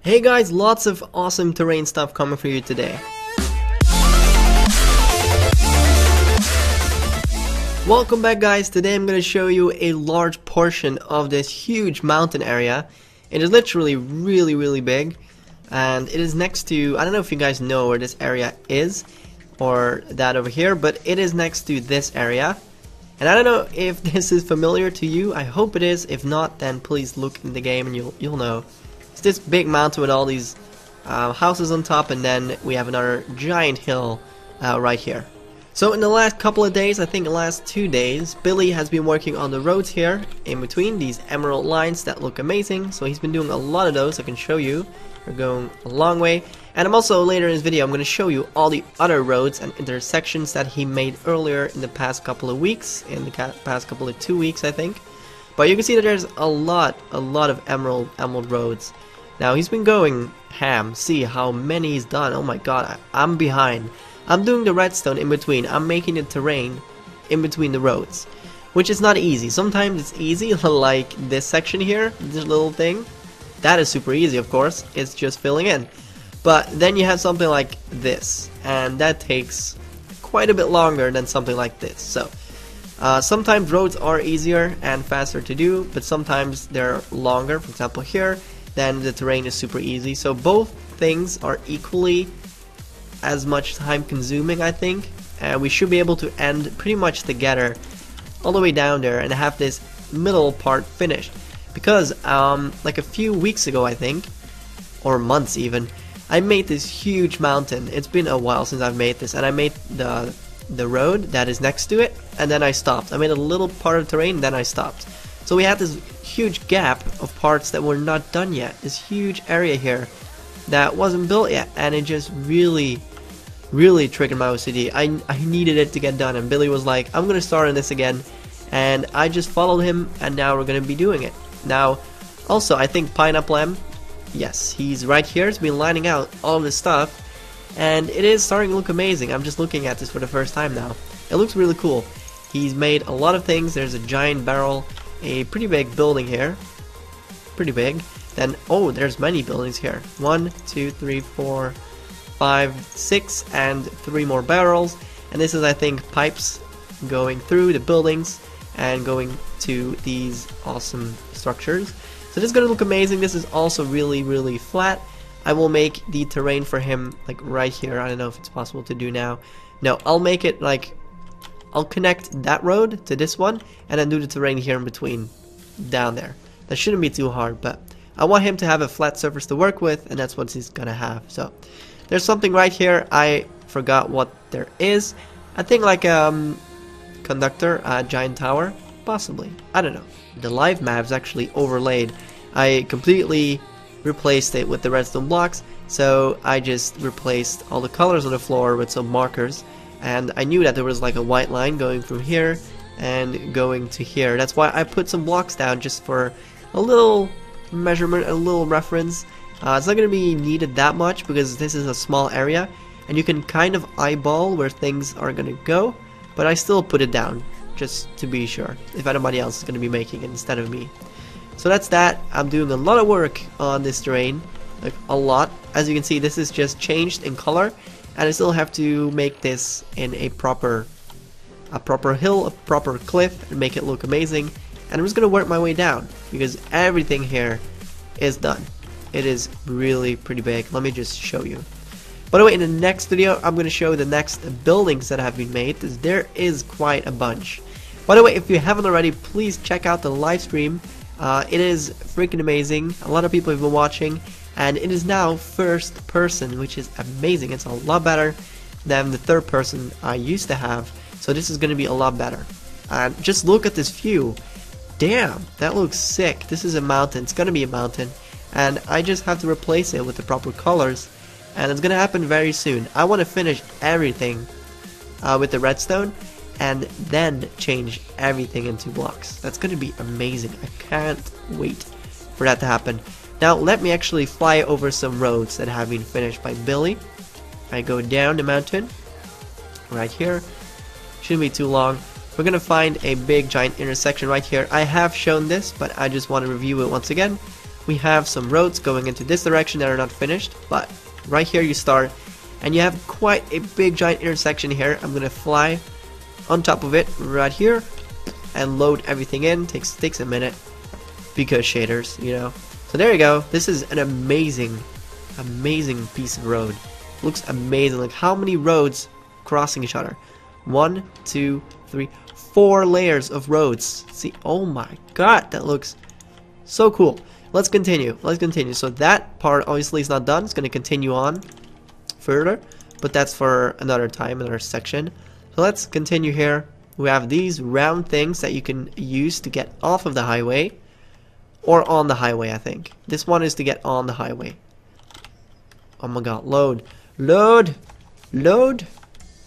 Hey guys, lots of awesome terrain stuff coming for you today. Welcome back guys. Today I'm going to show you a large portion of this huge mountain area. It is literally really big, and it is next to, I don't know if you guys know where this area is or that over here, but it is next to this area. And I don't know if this is familiar to you. I hope it is. If not, then please look in the game and you'll know. It's this big mountain with all these houses on top, and then we have another giant hill right here. So in the last couple of days, I think the last 2 days, Billy has been working on the roads here in between these emerald lines that look amazing. So he's been doing a lot of those. I can show you. We're going a long way. And I'm also, later in this video, I'm going to show you all the other roads and intersections that he made earlier in the past couple of weeks, in the past couple of 2 weeks, I think. But you can see that there's a lot of emerald roads. Now he's been going ham. See how many he's done. Oh my god, I'm behind. I'm doing the redstone in between. I'm making the terrain in between the roads, which is not easy. Sometimes it's easy, like this section here, this little thing. That is super easy, of course. It's just filling in. But then you have something like this, and that takes quite a bit longer than something like this. So sometimes roads are easier and faster to do, but sometimes they're longer. For example here, then the terrain is super easy. So both things are equally as much time consuming, I think. And we should be able to end pretty much together all the way down there and have this middle part finished. Because like a few weeks ago, I think, or months even, I made this huge mountain. It's been a while since I've made this, and I made the road that is next to it, and then I stopped. I made a little part of terrain, then I stopped. So we had this huge gap of parts that were not done yet. This huge area here that wasn't built yet, and it just really triggered my OCD. I needed it to get done, and Billy was like, I'm gonna start on this again, and I just followed him, and now we're gonna be doing it. Now, also, I think Pineapple M, yes, he's right here. He's been lining out all of this stuff, and it is starting to look amazing. I'm just looking at this for the first time now. It looks really cool. He's made a lot of things. There's a giant barrel, a pretty big building here, pretty big. Then, oh, there's many buildings here. 1, 2, 3, 4, 5, 6, and 3 more barrels. And this is, I think, pipes going through the buildings and going to these awesome structures. So this is gonna look amazing. This is also really flat. I will make the terrain for him like right here. I don't know if it's possible to do now. No, I'll make it like, I'll connect that road to this one and then do the terrain here in between down there. That shouldn't be too hard, but I want him to have a flat surface to work with, and that's what he's gonna have. So there's something right here. I forgot what there is. I think like conductor, giant tower, possibly. I don't know. The live map is actually overlaid. I completely replaced it with the redstone blocks, so I just replaced all the colors on the floor with some markers, and I knew that there was like a white line going from here and going to here. That's why I put some blocks down just for a little measurement, a little reference. It's not going to be needed that much because this is a small area and you can kind of eyeball where things are going to go, but I still put it down just to be sure if anybody else is going to be making it instead of me. So that's that. I'm doing a lot of work on this terrain, like a lot. As you can see, this is just changed in color, and I still have to make this in a proper hill, a proper cliff, and make it look amazing. And I'm just gonna work my way down because everything here is done. It is really pretty big. Let me just show you. By the way, in the next video, I'm gonna show the next buildings that have been made, because there is quite a bunch. By the way, if you haven't already, please check out the live stream. It is freaking amazing. A lot of people have been watching, and it is now first person, which is amazing. It's a lot better than the third person I used to have, so this is going to be a lot better. And just look at this view. Damn, that looks sick. This is a mountain. It's going to be a mountain, and I just have to replace it with the proper colors, and it's going to happen very soon. I want to finish everything with the redstone, and then change everything into blocks. That's going to be amazing. I can't wait for that to happen. Now let me actually fly over some roads that have been finished by Billy. I go down the mountain right here. Shouldn't be too long. We're gonna find a big giant intersection right here. I have shown this, but I just want to review it once again. we have some roads going into this direction that are not finished, but right here you start, and you have quite a big giant intersection here. I'm gonna fly on top of it right here and load everything in. Takes a minute because shaders, you know. So there you go. This is an amazing piece of road. Looks amazing. Like, how many roads crossing each other? 1, 2, 3, 4 layers of roads. See, oh my god, that looks so cool. Let's continue. So that part obviously is not done. It's going to continue on further, but that's for another time, another section. So let's continue here. We have these round things that you can use to get off of the highway, or on the highway, I think. This one is to get on the highway. Oh my god, load.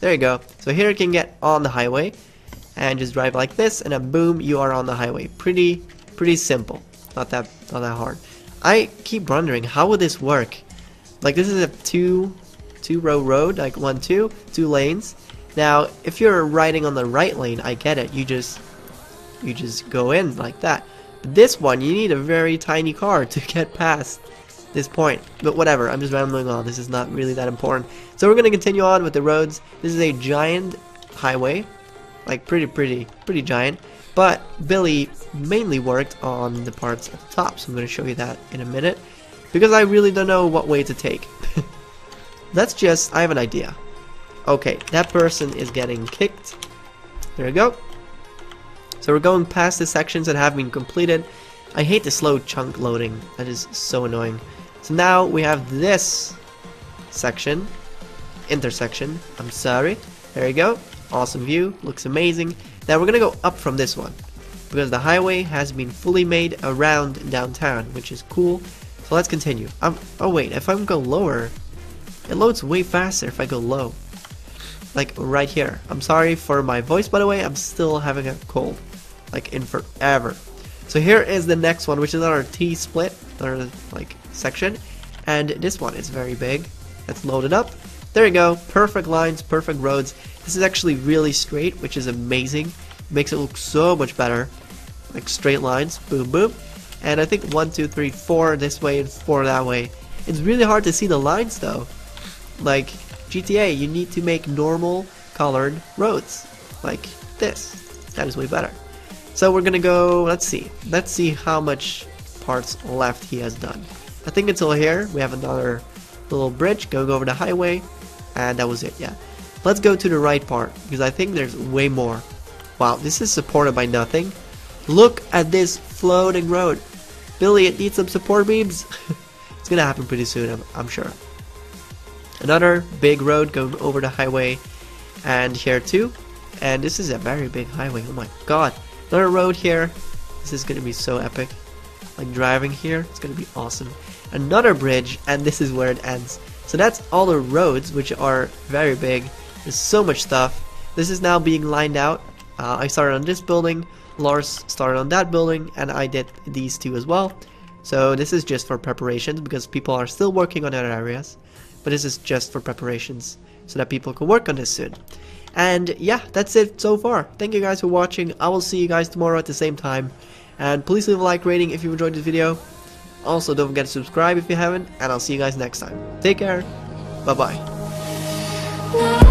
There you go. So here you can get on the highway and just drive like this, and then boom, you are on the highway. Pretty simple. Not that hard. I keep wondering, how would this work? Like, this is a two row road, like 1, 2 lanes. Now, if you're riding on the right lane, I get it. You just go in like that. But this one, you need a very tiny car to get past this point. But whatever, I'm just rambling on. This is not really that important. So we're gonna continue on with the roads. This is a giant highway, like pretty giant. But Billy mainly worked on the parts at the top, so I'm gonna show you that in a minute, because I really don't know what way to take. I have an idea. Okay, that person is getting kicked. There we go. So we're going past the sections that have been completed. I hate the slow chunk loading. That is so annoying. So now we have this intersection. I'm sorry. There you go. Awesome view. Looks amazing. Now we're gonna go up from this one, because the highway has been fully made around downtown, which is cool. So let's continue. Oh wait, if I go lower, it loads way faster if I go low. Like right here. I'm sorry for my voice, by the way. I'm still having a cold, like in forever. So here is the next one, which is our T-split, or like section, and this one is very big. Let's load it up. There you go. Perfect lines, perfect roads. This is actually really straight, which is amazing. Makes it look so much better. Like straight lines, boom, boom. And I think 1, 2, 3, 4 this way and 4 that way. It's really hard to see the lines though. Like GTA, you need to make normal colored roads like this. That is way better. So we're gonna go, let's see how much parts left he has done. I think until here we have another little bridge going over the highway, and that was it. Yeah, let's go to the right part, because I think there's way more. Wow, this is supported by nothing. Look at this floating road. Billy, it needs some support beams. It's gonna happen pretty soon, I'm sure. Another big road going over the highway, and here too. And this is a very big highway. Oh my god. Another road here. This is gonna be so epic. Like driving here, it's gonna be awesome. Another bridge, and this is where it ends. So that's all the roads, which are very big. There's so much stuff. This is now being lined out. I started on this building, Lars started on that building, and I did these two as well. So this is just for preparations, because people are still working on other areas. But this is just for preparations, so that people can work on this soon. And yeah, that's it so far. Thank you guys for watching. I will see you guys tomorrow at the same time. And please leave a like rating if you enjoyed this video. Also, don't forget to subscribe if you haven't, and I'll see you guys next time. Take care. Bye bye.